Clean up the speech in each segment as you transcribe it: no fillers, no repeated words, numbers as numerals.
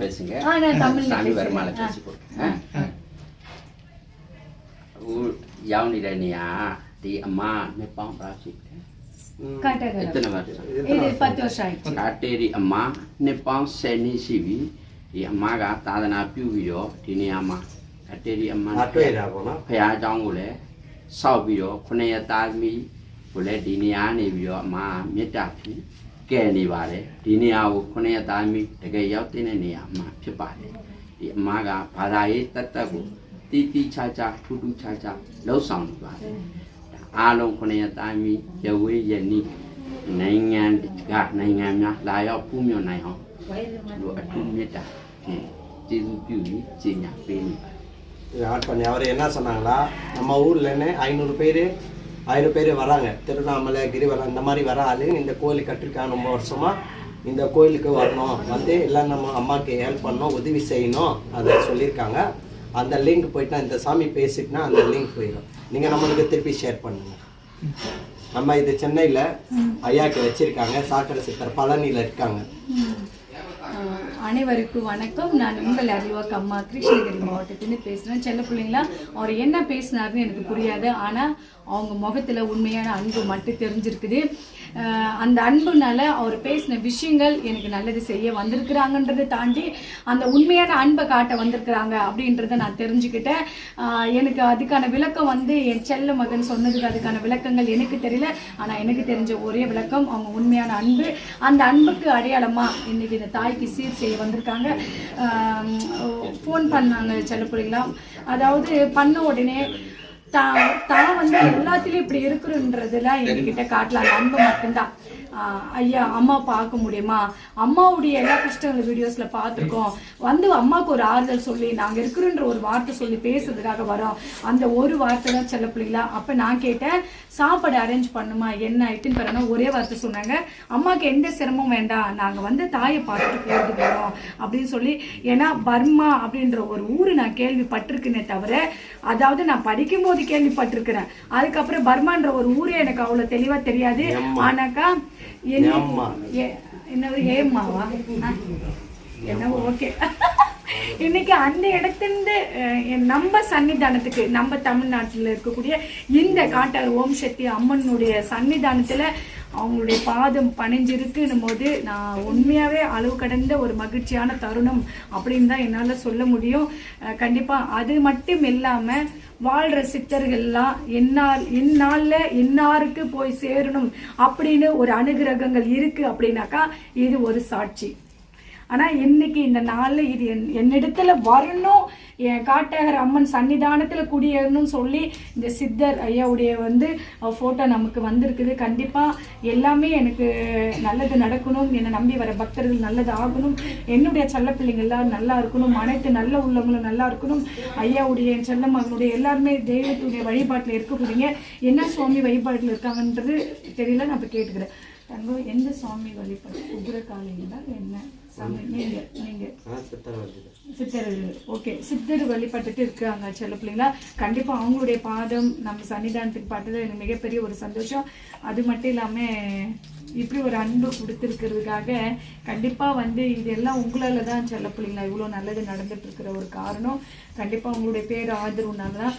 பேசுங்க. நான் தமிழ்ல சாமி பேசுறேன். வருமால பேசி கொடுங்க. யாவ் நிலையா டி அம்மா நெப்பாம் பிராசி காட்டகர எத்தனை வருஷம்? இது 10 வருஷம் ஆயிடுச்சு. காட்டேரி அம்மா நெப்பாம் செனி சிவி டி அம்மா가 தாதனா ပြု ပြီးတော့ဒီနေရာမှာကာတေရီအမတွေ့တာပေါ့နော်ဖခင်အကြောင်းကိုလည်းစောက်ပြီးတော့9ရက်သားသမီးကိုလည်းဒီနေရာနေပြီးတော့အမမေတ္တာဖြင့်ကဲနေပါတယ်ဒီနေရာကို9ရက်သားသမီးတကယ်ရောက်တဲ့နေရာမှာဖြစ်ပါတယ်ဒီအမကဘာသာရေးတတ်ကိုတီးတီးခြားခြားထူးထူးခြားခြားလှုပ်ဆောင်နေပါတယ်အားလုံး9ရက်သားသမီးရဝေးရနီးနိုင်ငံများလာရောက်ပူးမြော်နိုင်အောင်တို့အထူးမေတ္တာဖြင့်ကျေးဇူးပြုပြီးကြေညာပေးနေပါတယ်அவர் என்ன சொன்னாங்களா நம்ம ஊர்ல 500 பேர் வராங்க திருவண்ணாமலை கிரிவலம் இந்த மாதிரி வர ஆளு இந்த கோயில் கட்டிருக்காங்க ரொம்ப வருஷமா இந்த கோயிலுக்கு வரணும் வந்து எல்லாம் நம்ம அம்மாவுக்கு ஹெல்ப் பண்ணணும் உதவி செய்யணும் அதை சொல்லியிருக்காங்க அந்த லிங்க் போயிட்டா இந்த சாமி பேசிட்டுனா அந்த லிங்க் போயிடும் நீங்கள் நம்மளுக்கு திருப்பி ஷேர் பண்ணுங்க நம்ம இது சென்னையில் ஐயாக்கு வச்சிருக்காங்க சாக்கடை சித்தர் பழனியில் இருக்காங்க அனைவருக்கும் வணக்கம். நான் உங்கள் அறிவாக்கு அம்மா கிருஷ்ணகிரி மாவட்டத்திலிருந்து பேசுகிறேன். செல்ல பிள்ளைங்களா அவர் என்ன பேசினாருன்னு எனக்கு புரியாது, ஆனால் அவங்க முகத்தில் உண்மையான அன்பு மட்டும் தெரிஞ்சிருக்குது. அந்த அன்புனால அவர் பேசின விஷயங்கள் எனக்கு நல்லது செய்ய வந்திருக்கிறாங்கன்றதை தாண்டி அந்த உண்மையான அன்பை காட்ட வந்திருக்கிறாங்க அப்படின்றத நான் தெரிஞ்சுக்கிட்டேன். எனக்கு அதுக்கான விளக்கம் என் செல்ல மகன் சொன்னதுக்கு அதுக்கான விளக்கங்கள் எனக்கு தெரியல, ஆனால் எனக்கு தெரிஞ்ச ஒரே விளக்கம் அவங்க உண்மையான அன்பு. அந்த அன்புக்கு அடையாளமாக இன்னைக்கு இந்த தாய்க்கு சீர் செய்ய வந்திருக்காங்க. ஃபோன் பண்ணாங்க செல்ல பிள்ளைங்களா, அதாவது பண்ண உடனே தான் எல்லாத்துலயும் இப்படி இருக்குன்றதுலாம் என்கிட்ட காட்டலாம். அன்பு மட்டும்தான். ஐயா அம்மா பார்க்க முடியுமா, அம்மாவுடைய எல்லா கஷ்டங்கள் வீடியோஸ்ல பார்த்துருக்கோம், அம்மாவுக்கு ஒரு ஆறுதல் சொல்லி நாங்க இருக்கிறன்ற ஒரு வார்த்தை சொல்லி பேசுறதுக்காக வரோம். அந்த ஒரு வார்த்தை தான் செல்ல பிள்ளைங்களா. அப்ப நான் கேட்டேன் சாப்பாடு அரேஞ்ச் பண்ணுமா என்ன ஆயிட்டுன்னு பாருங்க. ஒரே வார்த்தை சொன்னாங்க, அம்மாவுக்கு எந்த சிரமம் வேண்டாம், நாங்க தாயை பார்த்துட்டு போயிட்டு போறோம் அப்படின்னு சொல்லி. ஏன்னா பர்மா அப்படின்ற ஒரு ஊரு நான் கேள்விப்பட்டிருக்கேனே தவிர, அதாவது நான் படிக்கும் போது கேள்விப்பட்டிருக்கிறேன். அதுக்கப்புறம் பர்மான்ற ஒரு ஊரே எனக்கு அவ்வளவு தெளிவா தெரியாது. ஆனாக்கா என்ன ஏமாவா என்ன ஓகே. இன்னைக்கு அந்த இடத்திலிருந்து நம்ம சன்னிதானத்துக்கு, நம்ம தமிழ்நாட்டில் இருக்கக்கூடிய இந்த காட்டார் ஓம் சக்தி அம்மனுடைய சன்னிதானத்துல அவங்களுடைய பாதம் பணிஞ்சிருக்குன்னும் போது நான் உண்மையாவே அளவு கடந்த ஒரு மகிழ்ச்சியான தருணம் அப்படின்னு தான் என்னால் சொல்ல முடியும். கண்டிப்பா அது மட்டும் இல்லாம வாழ்ற சித்தர்கள்லாம் இந்நாள்ல இன்னாருக்கு போய் சேரணும் அப்படின்னு ஒரு அனுகிரகங்கள் இருக்கு அப்படின்னாக்கா இது ஒரு சாட்சி. ஆனா இன்னைக்கு இந்த நாள்ல இது என்னிடத்துல வரணும், என் காட்டகர் அம்மன் சன்னிதானத்துல குடியேறணும்னு சொல்லி இந்த சித்தர் ஐயாவுடைய போட்டோ நமக்கு வந்திருக்குது. கண்டிப்பா எல்லாமே எனக்கு நல்லது நடக்கணும், என்னை நம்பி வர பக்தர்கள் நல்லது ஆகணும், என்னுடைய செல்ல பிள்ளைங்க எல்லாரும் நல்லா இருக்கணும், அனைத்து நல்ல உள்ளவங்களும் நல்லா இருக்கணும். ஐயாவுடைய என் செல்ல மகனுடைய எல்லாருமே தெய்வத்துடைய வழிபாட்டுல இருக்கக்கூடியங்க. என்ன சுவாமி வழிபாட்டுல இருக்காங்கன்றது தெரியல, நான் இப்ப கேட்டுக்கிறேன். தங்கம் எந்த சுவாமி வழிபாடு? உக்ரகாளிங்களா என்ன சாமி? நீங்க சித்தர். ஓகே, சித்தர் வழிபட்டுட்டு இருக்காங்க செல்ல பிள்ளைங்களா. கண்டிப்பா அவங்களுடைய பாதம் நம்ம சன்னிதானத்துக்கு பார்த்தது எனக்கு மிகப்பெரிய ஒரு சந்தோஷம். அது மட்டும் இல்லாம இப்படி ஒரு அன்பு கொடுத்துருக்கிறதுக்காக கண்டிப்பா இதெல்லாம் உங்களால தான் செல்ல பிள்ளைங்களா இவ்வளோ நல்லது நடந்துட்டு இருக்கிற ஒரு காரணம். கண்டிப்பா உங்களுடைய பேர் ஆதரவுனாலதான்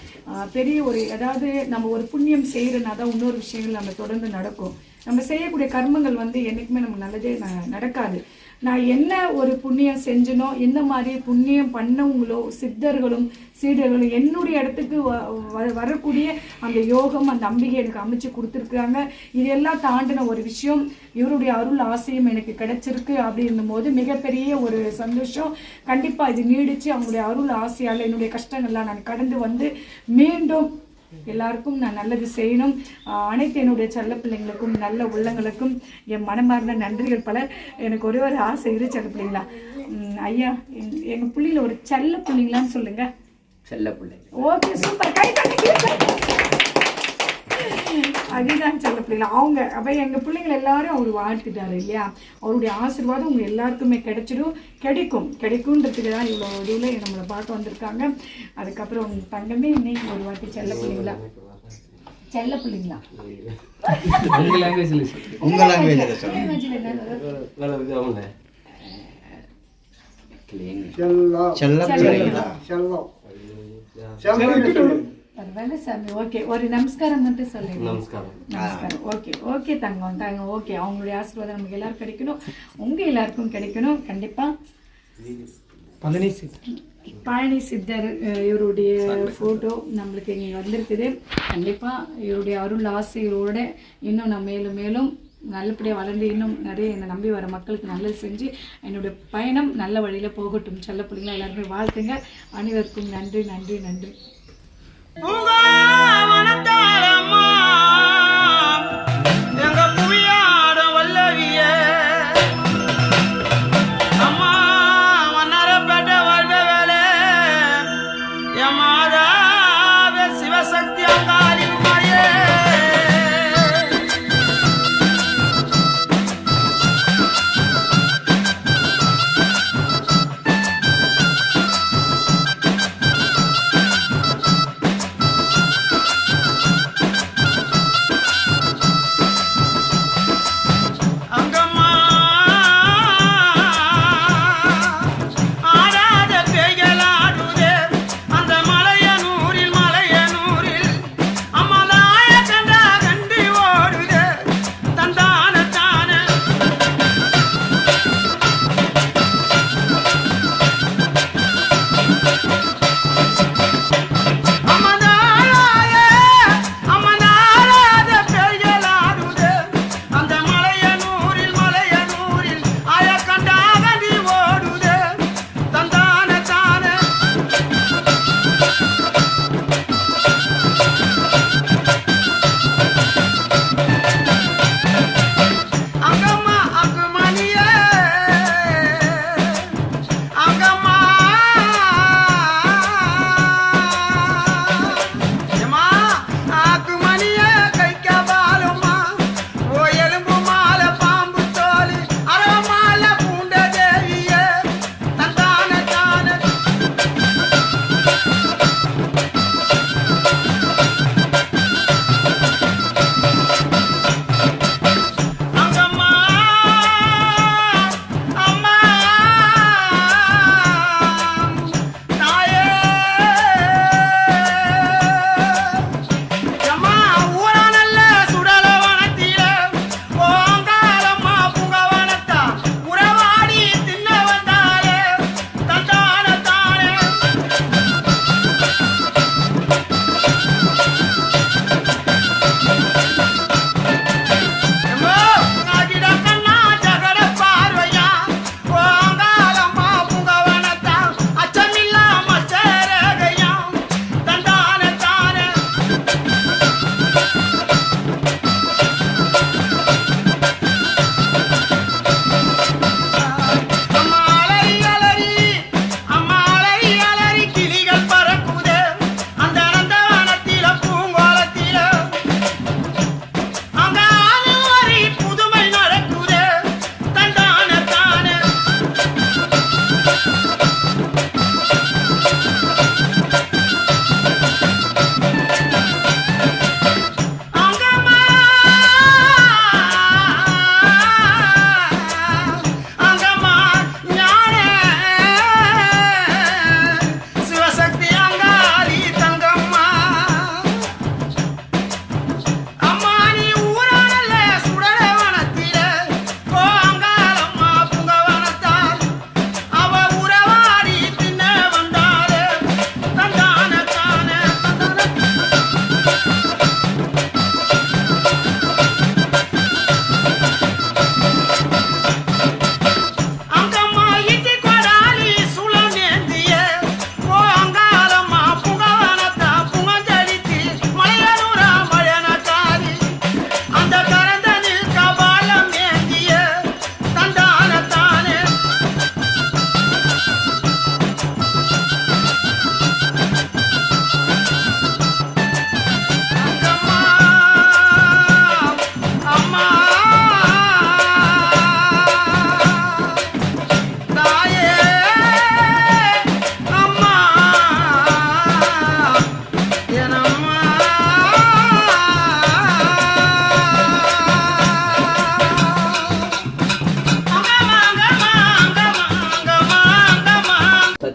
பெரிய ஒரு, அதாவது நம்ம ஒரு புண்ணியம் செய்யறதுனா தான் இன்னொரு விஷயங்கள் நம்ம தொடர்ந்து நடக்கும். நம்ம செய்யக்கூடிய கர்மங்கள் என்னைக்குமே நமக்கு நல்லதே நடக்காது. நான் என்ன ஒரு புண்ணியம் செஞ்சனோ, இந்த மாதிரி புண்ணியம் பண்ணவங்களோ சித்தர்களும் சீடர்களும் என்னுடைய இடத்துக்கு வரக்கூடிய அந்த யோகம், அந்த அம்பிகை எனக்கு அமைச்சு கொடுத்துருக்குறாங்க. இதெல்லாம் தாண்டின ஒரு விஷயம், இவருடைய அருள் ஆசையும் எனக்கு கிடைச்சிருக்கு அப்படின்னும் போது மிகப்பெரிய ஒரு சந்தோஷம். கண்டிப்பா இது நீடிச்சு அவங்களுடைய அருள் ஆசையால் என்னுடைய கஷ்டங்கள்லாம் நான் கடந்து மீண்டும் எல்லாருக்கும் நான் நல்லது செய்யணும். அனைத்து என்னுடைய செல்ல பிள்ளைங்களுக்கும் நல்ல உள்ளங்களுக்கும் என் மனமார்ந்த நன்றிகள் பல. எனக்கு ஒரே ஒரு ஆசை இரு செல்ல பிள்ளைங்களா. ஐயா எங்க பிள்ளைங்கள ஒரு செல்ல பிள்ளைங்களான்னு சொல்லுங்க. செல்ல பிள்ளை. Okay, super. கை அதுதான் செல்ல பிள்ளைங்களா அவங்க. அப்ப எங்க பிள்ளைங்களை எல்லாரும் அவர் வாழ்த்துட்டாரு இல்லையா. அவருடைய ஆசீர்வாதம் உங்க எல்லாருக்குமே கிடைக்கும்ன்றதுக்கு தான் இவ்வளோ இதுல நம்மளை பார்க்க வந்திருக்காங்க. அதுக்கப்புறம் உங்க தங்கமே இன்னைக்கு ஒரு வாட்டி செல்ல பிள்ளைங்களா உங்க லாங்குவேஜ்ல கிளிங் பரவாயில்ல சாமி. ஓகே, ஒரு நமஸ்காரம் மட்டும் சொல்லுங்க. நமஸ்காரம். ஓகே ஓகே தங்கம். ஓகே, அவங்களுடைய ஆசீர்வாதம் நமக்கு எல்லாரும் கிடைக்கணும், உங்க எல்லாருக்கும் கிடைக்கணும் கண்டிப்பா. பழனி சித்தர் இவருடைய போட்டோ நம்மளுக்கு இங்கே வந்திருக்குது. கண்டிப்பா இவருடைய அருள் ஆசையோட இன்னும் நான் மேலும் மேலும் நல்லபடியாக வளர்ந்து இன்னும் நிறைய என்னை நம்பி வர மக்களுக்கு நல்லது செஞ்சு என்னுடைய பயணம் நல்ல வழியில் போகட்டும். செல்ல பிள்ளைங்களா எல்லாருமே வாழ்த்துங்க. அனைவருக்கும் நன்றி நன்றி நன்றி.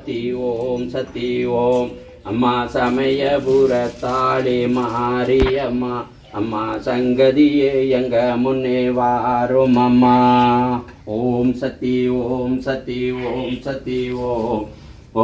சக்தி ஓம் சக்தி ஓம் அம்மா சமயபுரத்தாளே மாரியம்மா அம்மா சங்கதியே எங்க முன்னே வாரும் அம்மா ஓம் சக்தி ஓம் சக்தி ஓம் சக்தி ஓம்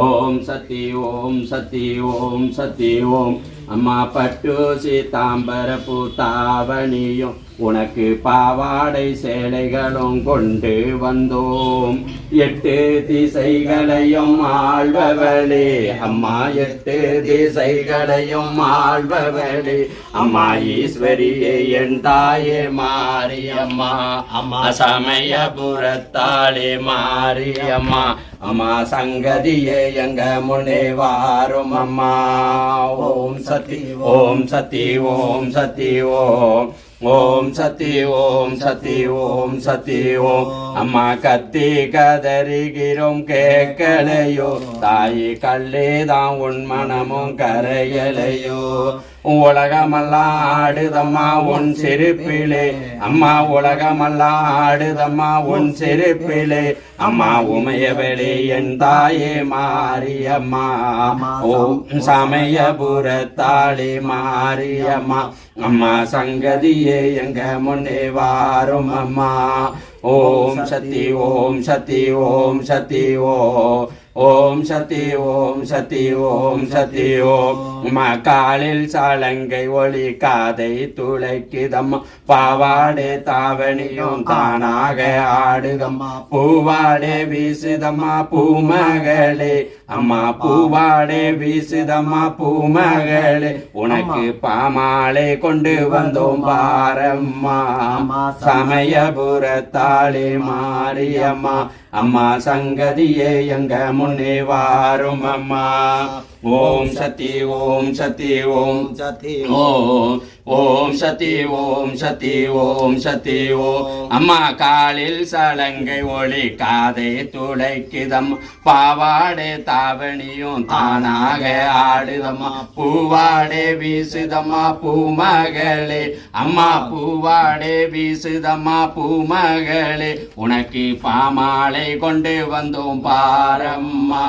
ஓம் சக்தி ஓம் சக்தி ஓம் சக்தி ஓம் அம்மா பட்டு சீதாம்பர பூத்தாவணியும் உனக்கு பாவாடை சேலைகளும் கொண்டு வந்தோம் 8 திசைகளையும் ஆள்பவளே அம்மா 8 திசைகளையும் ஆள்பவளே அம்மா ஈஸ்வரியே என் தாயே மாரியம்மா அம்மா சமயபுரத்தாளே மாரியம்மா அம்மா சங்கதியே எங்க முனே வாரும் அம்மா ஓம் சக்தி ஓம் சக்தி ஓம் சக்தி ஓம் ஓம் சக்தி ஓம் சக்தி ஓம் சக்தி ஓம் அம்மா கத்தி கதறுகிறோம் கேட்கலையோ தாயி கல்லேதான் உன் மனமும் கரையலையோ உலகமெல்லாம் ஆடுதம்மா உன் சிரிப்பிலே அம்மா உலகமெல்லாம் ஆடுதம்மா உன் சிரிப்பிலே அம்மா உமையவளே என் தாயே மாரியம்மா ஓம் சமயபுரத்தாளே மாரியம்மா அம்மா சங்கதியே எங்க முன்னே வாரும் அம்மா ஓம் சக்தி ஓம் சக்தி ஓம் சக்தி ஓம் ஓம் சக்தி ஓம் சக்தி ஓம் சக்தி ஓம் காலில் சலங்கை ஒளி காதை துளைக்குதம்மா பாவாடே தாவணியும் தானாக ஆடுதம்மா பூவாடே வீசுதம்மா பூமகளே அம்மா பூவாடே வீசுதம்மா பூமகளே உனக்கு பாமாலை கொண்டு வந்தோம் பாரம்மா சமயபுரத்தாளே மாரியம்மா அம்மா சங்கதியே எங்க முன்னே வாரும் அம்மா ஓம் சக்தி ஓம் சக்தி ஓம் சக்தி ஓம் ஓம் சக்தி ஓம் சக்தி ஓம் சக்தி ஓம் அம்மா காலில் சலங்கை ஒளி காதை துளைக்குதம்மா பாவாடே தாவணியும் தானாக ஆடுதம்மா பூவாடே வீசுதம்மா பூமகளே அம்மா பூவாடே வீசுதம்மா பூமகளே உனக்கு பாமாலை கொண்டு வந்தோம் பாரம்மா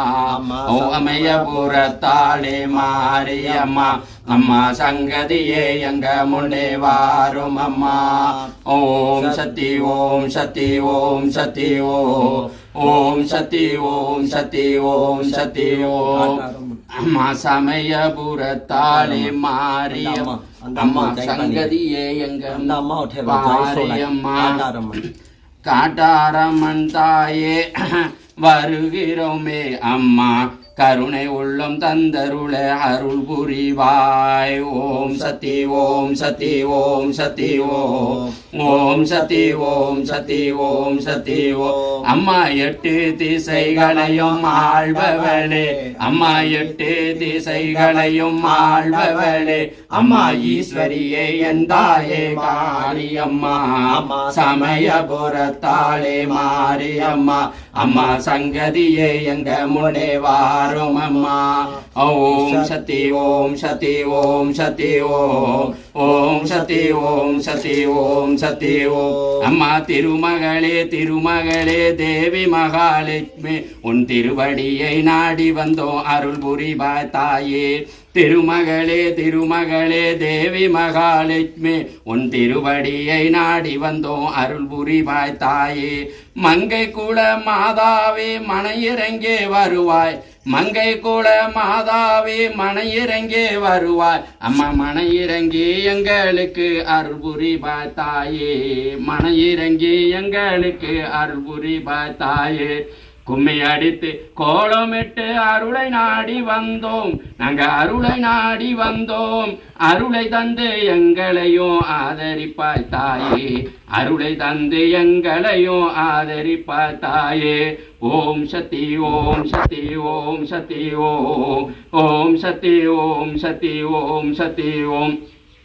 ஓமயபுரத்தாளே மாரியம்மா அம்மா சங்கதியே எங்க முன்னே வாரும் அம்மா ஓம் சக்தி ஓம் சக்தி ஓம் சக்தி ஓம் ஓம் சக்தி ஓம் சக்தி ஓம் சக்தி ஓம் அம்மா சமயபுரத்தாளே மாரியம்மா அம்மா சங்கதியே எங்க மாரியம்மா காட்டாரம்மன் தாயே வருகிறோமே அம்மா கருணை உள்ளம் தந்தருள அருள் புரிவாய் ஓம் சக்தி ஓம் சக்தி ஓம் சக்தி ஓம் ஓம் சக்தி ஓம் சக்தி ஓம் சக்தி ஓம் அம்மா 8 திசைகளையும் ஆள்பவளே அம்மா 8 திசைகளையும் ஆள்பவளே அம்மா ஈஸ்வரியே என் தாயே மாரியம்மா சமயபுரத்தாளே மாரியம்மா அம்மா சங்கதியே எங்க முனே வாரும் அம்மா ஓம் சக்தி ஓம் சக்தி ஓம் சக்தி ஓம் ஓம் சக்தி ஓம் சக்தி ஓம் சக்தி ஓம் அம்மா திருமகளே திருமகளே தேவி மகாலட்சுமி உன் திருவடியை நாடி வந்தோம் அருள் புரிவாய் தாயே திருமகளே திருமகளே தேவி மகாலட்சுமி உன் திருவடியை நாடி வந்தோம் அருள் புரிவாய் தாயே மங்கை குல மாதாவே மனையிறங்கே வருவாய் மங்கை குல மாதாவே மனையிறங்கே வருவாய் அம்மா மனையிறங்கி எங்களுக்கு அருள் புரிவாய் தாயே மனையிறங்கி எங்களுக்கு அருள் புரிவாய் தாயே கும்மி அடித்து கோலமிட்டு அருளை நாடி வந்தோம் நாங்க அருளை நாடி வந்தோம் அருளை தந்து எங்களையும் ஆதரிப்பாய் தாயே அருளை தந்து எங்களையும் ஆதரிப்பாய் தாயே ஓம் சக்தி ஓம் சக்தி ஓம் சக்தி ஓம் ஓம் சக்தி ஓம் சக்தி ஓம் சக்தி ஓம்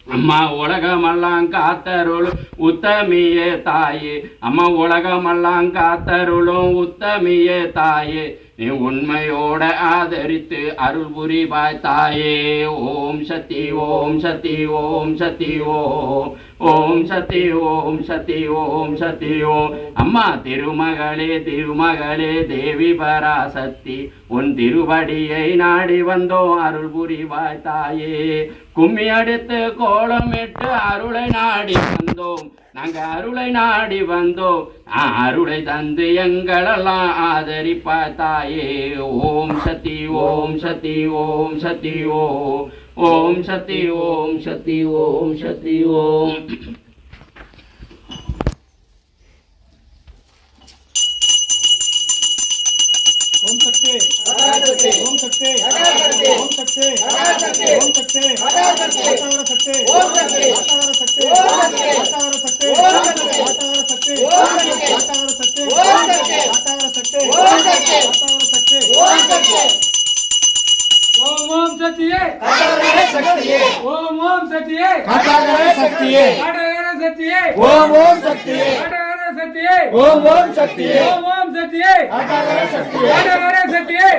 அம்மா உலகமெல்லாம் காத்தருளும் உத்தமியே தாயே அம்மா உலகமெல்லாம் காத்தருளும் உத்தமியே தாயே நீ உண்மையோட ஆதரித்து அருள் புரிவாய் தாயே ஓம் சக்தி ஓம் சக்தி ஓம் சக்தி ஓம் ஓம் சக்தி ஓம் சக்தி ஓம் சக்தி ஓம். அம்மா திருமகளே திருமகளே தேவி பராசக்தி, உன் திருவடியை நாடி வந்தோம் அருள் புரிவாய் தாயே. கும்மி அடித்து கோலமிட்டு அருளை நாடி வந்தோம், நாங்க அருளை நாடி வந்தோம், அருளை தந்து எங்களெல்லாம் ஆதரிப்பாய் தாயே. ஓம் சக்தி ஓம் சக்தி ஓம் சக்தி ஓம். ஓம் சக்தி ஓம் சக்தி ஓம் சக்தி ஓம். ஓம் சக்தி ஓம் சக்தி ஓம் சக்தி ஓம் சக்தி ஆட்டாவர சக்தி ஆட்டாவர சக்தி ஆட்டாவர சக்தி ஆட்டாவர சக்தி ஆட்டாவர சக்தி ஆட்டாவர சக்தி ஆட்டாவர சக்தி ஓம் ஓம் சக்தியே ஆட்டாவர சக்தியே ஓம் ஓம் சக்தியே ஆட்டாவர சக்தியே ஆட்டாவர சக்தியே ஓம் ஓம் சக்தியே ஆட்டாவர சக்தியே ஓம் ஓம் சக்தியே ஓம் ஓம் சக்தியே ஆட்டாவர சக்தியே ஆட்டாவர சக்தியே